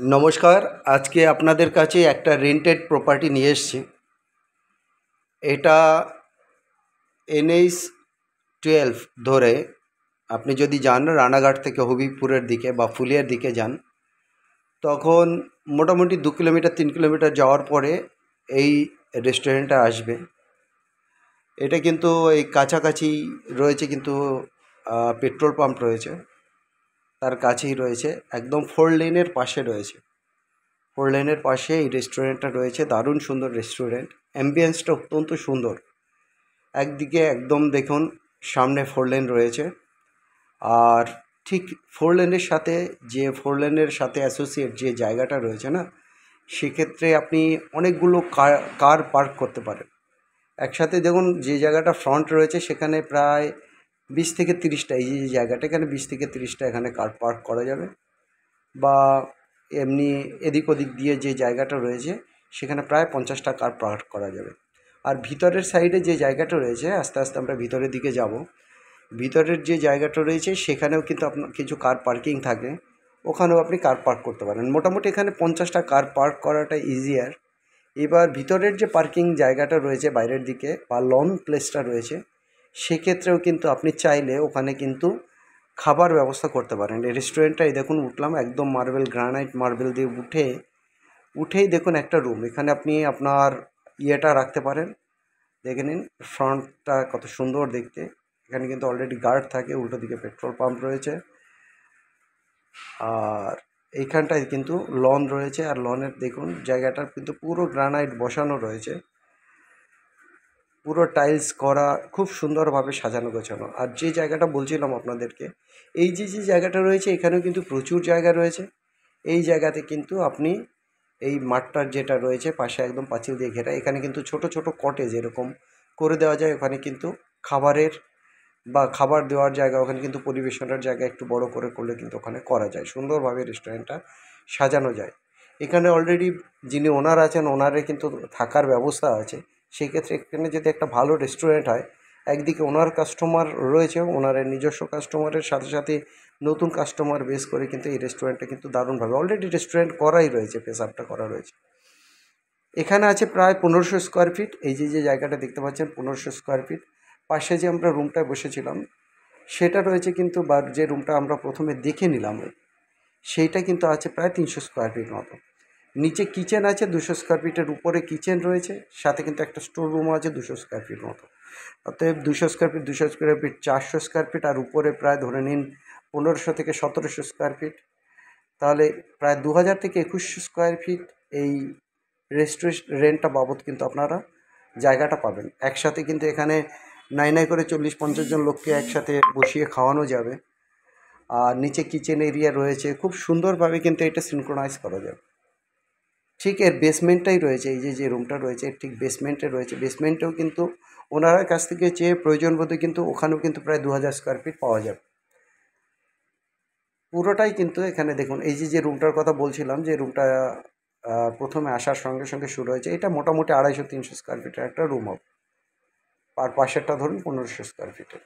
নমস্কার। আজকে আপনাদের কাছে একটা রেন্টেড প্রপার্টি নিয়ে এসেছি। এটা NH-12 ধরে আপনি যদি যান রানাঘাট থেকে হবিপুরের দিকে বা ফুলিয়ার দিকে যান, তখন মোটামুটি 2 কিলোমিটার 3 কিলোমিটার যাওয়ার পরে এই রেস্টুরেন্টটা আসবে। এটা কিন্তু এই কাছাকাছি রয়েছে, কিন্তু পেট্রোল পাম্প রয়েছে, তার কাছেই রয়েছে, একদম 4 লেনের পাশে রয়েছে। 4 লেনের পাশে এই রেস্টুরেন্টটা রয়েছে। দারুণ সুন্দর রেস্টুরেন্ট, অ্যাম্বিয়েন্সটা অত্যন্ত সুন্দর। একদিকে একদম দেখুন সামনে 4 লেন রয়েছে, আর ঠিক 4 লেনের সাথে যে 4 লেনের সাথে অ্যাসোসিয়েট যে জায়গাটা রয়েছে না, সেক্ষেত্রে আপনি অনেকগুলো কার পার্ক করতে পারেন একসাথে। দেখুন যে জায়গাটা ফ্রন্ট রয়েছে সেখানে প্রায় 20 থেকে 30টা, এই যে জায়গাটা এখানে 20 থেকে 30টা এখানে কার পার্ক করা যাবে। বা এমনি এদিক ওদিক দিয়ে যে জায়গাটা রয়েছে সেখানে প্রায় 50টা কার পার্ক করা যাবে। আর ভিতরের সাইডে যে জায়গাটা রয়েছে, আস্তে আস্তে আমরা ভিতরের দিকে যাব, ভিতরের যে জায়গাটা রয়েছে সেখানেও কিন্তু আপনার কিছু কার পার্কিং থাকে, ওখানেও আপনি কার পার্ক করতে পারেন। মোটামুটি এখানে 50টা কার পার্ক করাটা ইজিয়ার। এবার ভিতরের যে পার্কিং জায়গাটা রয়েছে বাইরের দিকে বা লন প্লেসটা রয়েছে, সেক্ষেত্রেও কিন্তু আপনি চাইলে ওখানে কিন্তু খাবার ব্যবস্থা করতে পারেন। এই রেস্টুরেন্টটাই দেখুন উঠলাম, একদম মার্বেল, গ্রানাইট মার্বেল দিয়ে উঠেই দেখুন একটা রুম। এখানে আপনি আপনার ইয়েটা রাখতে পারেন। দেখে নিন ফ্রন্টটা কত সুন্দর দেখতে। এখানে কিন্তু অলরেডি গার্ড থাকে, উল্টো দিকে পেট্রোল পাম্প রয়েছে, আর এইখানটায় কিন্তু লন রয়েছে। আর লনের দেখুন জায়গাটা কিন্তু পুরো গ্রানাইট বসানো রয়েছে, পুরো টাইলস করা, খুব সুন্দরভাবে সাজানো গোছানো। আর যে জায়গাটা বলছিলাম আপনাদেরকে, এই যে জায়গাটা রয়েছে এখানেও কিন্তু প্রচুর জায়গা রয়েছে। এই জায়গাতে কিন্তু আপনি এই মাঠটার যেটা রয়েছে পাশে একদম পাঁচিল দিয়ে ঘেরা, এখানে কিন্তু ছোট ছোট কটেজ এরকম করে দেওয়া যায়। ওখানে কিন্তু খাবারের বা খাবার দেওয়ার জায়গা, ওখানে কিন্তু পরিবেশনের জায়গা একটু বড় করে করলে কিন্তু ওখানে করা যায়, সুন্দরভাবে রেস্টুরেন্টটা সাজানো যায়। এখানে অলরেডি যিনি ওনার আছেন ওনারের কিন্তু থাকার ব্যবস্থা আছে। সেক্ষেত্রে এখানে যদি একটা ভালো রেস্টুরেন্ট হয়, একদিকে ওনার কাস্টমার রয়েছে, ওনারের নিজস্ব কাস্টমারের সাথে সাথে নতুন কাস্টমার বেস করে কিন্তু এই রেস্টুরেন্টটা কিন্তু দারুণভাবে অলরেডি রেস্টুরেন্ট করাই রয়েছে, পেশাবটা করা রয়েছে। এখানে আছে প্রায় 1500 স্কোয়ার ফিট। এই যে জায়গাটা দেখতে পাচ্ছেন 1500 স্কোয়ার ফিট। পাশে যে আমরা রুমটায় বসেছিলাম সেটা রয়েছে কিন্তু, বা যে রুমটা আমরা প্রথমে দেখে নিলাম সেইটা কিন্তু আছে প্রায় 300 স্কোয়ার ফিট মতো। নিচে কিচেন আছে 200 স্কোয়ার ফিটের উপরে কিচেন রয়েছে, সাথে কিন্তু একটা স্টোর রুমও আছে 200 স্কোয়ার ফিট মতো। অতএব 200 square feet 200 square feet 400 square feet, আর উপরে প্রায় ধরে নিন 1500 থেকে 1700 স্কোয়ার ফিট। তাহলে প্রায় 2000 থেকে 2100 স্কোয়ার ফিট এই রেস্টুরেন্টটা বাবদ কিন্তু আপনারা জায়গাটা পাবেন। একসাথে কিন্তু এখানে নাই নাই করে 40-50 জন লোককে একসাথে বসিয়ে খাওয়ানো যাবে। আর নিচে কিচেন এরিয়া রয়েছে, খুব সুন্দরভাবে কিন্তু এটা সিনক্রোনাইজ করা যাবে। ঠিক এর বেসমেন্টটাই রয়েছে, এই যে রুমটা রয়েছে এর ঠিক বেসমেন্টে রয়েছে। বেসমেন্টেও কিন্তু ওনার কাছ থেকে চেয়ে প্রয়োজন বোধে কিন্তু ওখানেও কিন্তু প্রায় 2000 স্কোয়ার ফিট পাওয়া যাবে। পুরোটাই কিন্তু এখানে দেখুন, এই যে রুমটার কথা বলছিলাম, যে রুমটা প্রথমে আসার সঙ্গে সঙ্গে শুরু হয়েছে, এটা মোটামুটি 250-300 স্কোয়ার ফিটের একটা রুম হবে। আর পাশেরটা ধরুন 1500 স্কোয়ার ফিটের।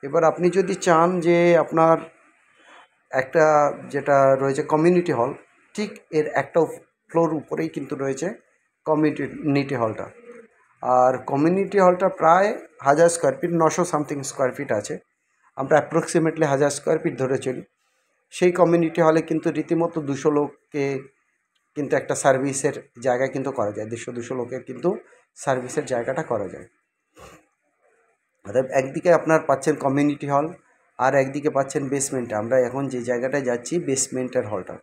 এবার আপনি যদি চান যে আপনার একটা যেটা রয়েছে কমিউনিটি হল, ঠিক এর একটা ফ্লোর উপরেই কিন্তু রয়েছে কমিউনিটি হলটা। আর কমিউনিটি হলটা প্রায় 1000 square feet, 900 something square feet আছে। আমরা অ্যাপ্রক্সিমেটলি 1000 স্কোয়ার ফিট ধরে চলি। সেই কমিউনিটি হলে কিন্তু রীতিমতো 200 লোককে কিন্তু একটা সার্ভিসের জায়গা কিন্তু করা যায়, 150-200 লোকের কিন্তু সার্ভিসের জায়গাটা করা যায়। অর্থাৎ একদিকে আপনার পাচ্ছেন কমিউনিটি হল, আর একদিকে পাচ্ছেন বেসমেন্টে। আমরা এখন যে জায়গাটায় যাচ্ছি বেসমেন্টের হলটা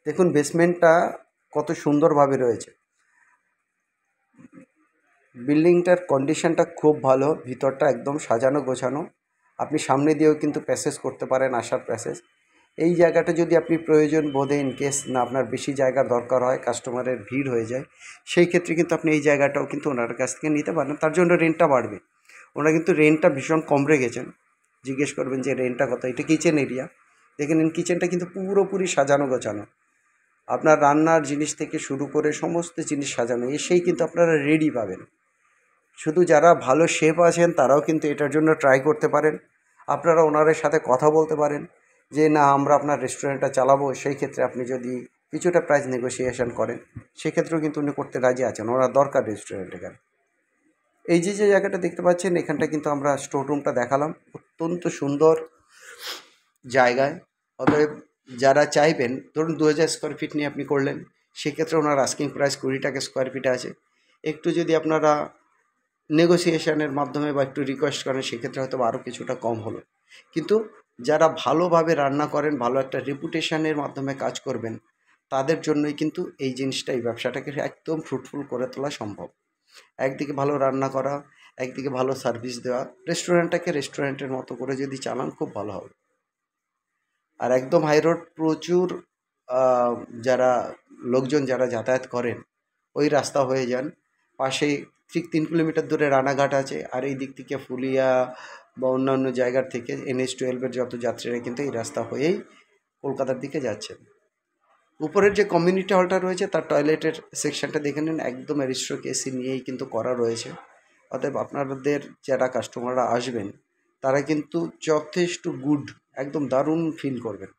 দেখুন, বেসমেন্টটা কত সুন্দরভাবে রয়েছে। বিল্ডিংটার কন্ডিশনটা খুব ভালো, ভিতরটা একদম সাজানো গোছানো। আপনি সামনে দিয়েও কিন্তু প্যাসেজ করতে পারেন, আসার প্যাসেজ। এই জায়গাটা যদি আপনি প্রয়োজন বোধে ইনকেস না আপনার বেশি জায়গার দরকার হয়, কাস্টমারের ভিড় হয়ে যায়, সেই ক্ষেত্রে কিন্তু আপনি এই জায়গাটাও কিন্তু ওনার কাছ থেকে নিতে পারেন। তার জন্য রেন্টটা বাড়বে। ওনারা কিন্তু রেন্টটা ভীষণ কম রেখেছেন। জিজ্ঞেস করবেন যে রেন্টটা কত। এটা কিচেন এরিয়া, দেখে নিন কিচেনটা কিন্তু পুরোপুরি সাজানো গোছানো। আপনার রান্নার জিনিস থেকে শুরু করে সমস্ত জিনিস সাজানো, এসেই কিন্তু আপনারা রেডি পাবেন। শুধু যারা ভালো শেফ আছেন তারাও কিন্তু এটার জন্য ট্রাই করতে পারেন। আপনারা ওনাদের সাথে কথা বলতে পারেন যে না আমরা আপনার রেস্টুরেন্টটা চালাবো, সেই ক্ষেত্রে আপনি যদি কিছুটা প্রাইস নেগোসিয়েশন করেন, সেক্ষেত্রেও কিন্তু উনি করতে রাজি আছেন, ওনার দরকার রেস্টুরেন্ট এখানে। এই যে জায়গাটা দেখতে পাচ্ছেন, এখানটা কিন্তু আমরা স্টোর রুমটা দেখালাম, অত্যন্ত সুন্দর জায়গায়। অতএব যারা চাইবেন, ধরুন 2000 স্কোয়ার ফিট নিয়ে আপনি করলেন, সেক্ষেত্রে ওনার আস্কিং প্রাইস 20 টাকা স্কোয়ার ফিটে আছে। একটু যদি আপনারা নেগোসিয়েশনের মাধ্যমে বা একটু রিকোয়েস্ট করেন, সেক্ষেত্রে হয়তো আরও কিছুটা কম হলো। কিন্তু যারা ভালোভাবে রান্না করেন, ভালো একটা রেপুটেশনের মাধ্যমে কাজ করবেন, তাদের জন্যই কিন্তু এই জিনিসটা, এই ব্যবসাটাকে একদম ফ্রুটফুল করে তোলা সম্ভব। একদিকে ভালো রান্না করা, একদিকে ভালো সার্ভিস দেওয়া, রেস্টুরেন্টটাকে রেস্টুরেন্টের মতো করে যদি চালান, খুব ভালো হবে। আর একদম হাই রোড, প্রচুর যারা লোকজন যারা যাতায়াত করেন, ওই রাস্তা হয়ে যান। পাশেই ঠিক 3 কিলোমিটার দূরে রানাঘাট আছে, আর এই দিক থেকে ফুলিয়া বা অন্যান্য জায়গার থেকে NH-12-এর যত যাত্রীরা কিন্তু এই রাস্তা হয়েই কলকাতার দিকে যাচ্ছেন। উপরের যে কমিউনিটি হলটা রয়েছে, তার টয়লেটের সেকশনটা দেখে নিন, একদম অ্যারিস্ট্রক এসি নিয়েই কিন্তু করা রয়েছে। অতএব আপনাদের যারা কাস্টমাররা আসবেন, তারা কিন্তু যথেষ্ট গুড, একদম দারুণ ফিল করবেন।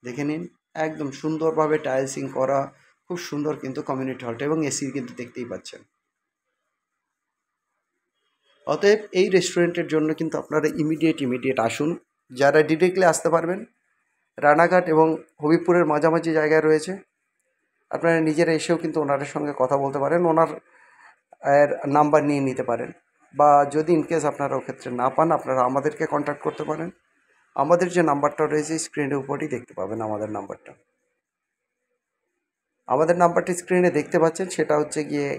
দেখে নিন, একদম সুন্দরভাবে টাইলসিং করা, খুব সুন্দর কিন্তু কমিউনিটি হলটা, এবং এসি কিন্তু দেখতেই পাচ্ছেন। অতএব এই রেস্টুরেন্টের জন্য কিন্তু আপনারা ইমিডিয়েট আসুন। যারা ডিরেক্টলি আসতে পারবেন, রানাঘাট এবং হবিপুরের মাঝামাঝি জায়গায় রয়েছে, আপনারা নিজেরা এসেও কিন্তু ওনাদের সঙ্গে কথা বলতে পারেন, ওনার নাম্বার নিয়ে নিতে পারেন। বা যদি ইনকেস আপনারা ওক্ষেত্রে না পান, আপনারা আমাদেরকে কন্ট্যাক্ট করতে পারেন। আমাদের যে নাম্বারটা রয়েছে স্ক্রিনের উপরেই দেখতে পাবেন আমাদের নাম্বারটা। আমাদের নাম্বারটি স্ক্রিনে দেখতে পাচ্ছেন, সেটা হচ্ছে গিয়ে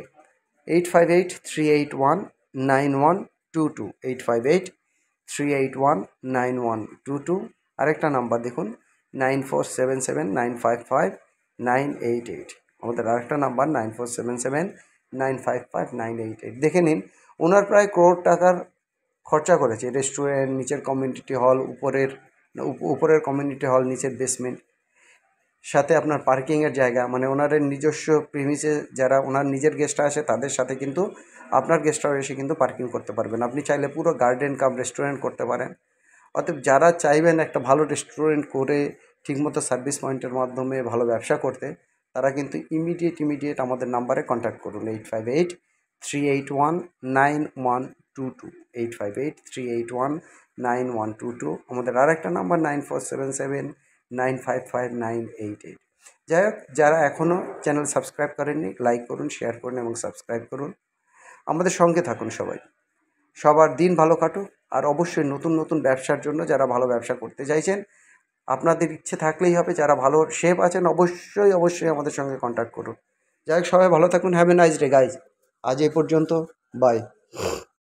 8583819122, 8583819122। আরেকটা নাম্বার দেখুন, 9477955988। আমাদের আরেকটা নাম্বার 9477955988। দেখে নিন, ওনার প্রায় 1 crore টাকার খরচা করেছে রেস্টুরেন্ট, নিচের কমিউনিটি হল, উপরের কমিউনিটি হল, নিচের বেসমেন্ট, সাথে আপনার পার্কিংয়ের জায়গা, মানে ওনাদের নিজস্ব প্রিমিসে যারা ওনার নিজের গেস্টরা আসে, তাদের সাথে কিন্তু আপনার গেস্টরাও এসে কিন্তু পার্কিং করতে পারবেন। আপনি চাইলে পুরো গার্ডেন কাম রেস্টুরেন্ট করতে পারেন। অতএব যারা চাইবেন একটা ভালো রেস্টুরেন্ট করে ঠিকমতো সার্ভিস পয়েন্টের মাধ্যমে ভালো ব্যবসা করতে, তারা কিন্তু ইমিডিয়েট আমাদের নাম্বারে কন্ট্যাক্ট করুন, 8583819122, 8583819122। আমাদের আরেকটা নাম্বার 9477955988। যাই হোক, যারা এখনও চ্যানেল সাবস্ক্রাইব করেননি, লাইক করুন, শেয়ার করুন এবং সাবস্ক্রাইব করুন। আমাদের সঙ্গে থাকুন সবাই। সবার দিন ভালো কাটুক। আর অবশ্যই নতুন ব্যবসার জন্য যারা ভালো ব্যবসা করতে চাইছেন, আপনাদের ইচ্ছে থাকলেই হবে, যারা ভালো শেফ আছেন, অবশ্যই আমাদের সঙ্গে কন্ট্যাক্ট করুন। যাই হোক, সবাই ভালো থাকুন। Have a nice day guys. আজ এই পর্যন্ত, বাই।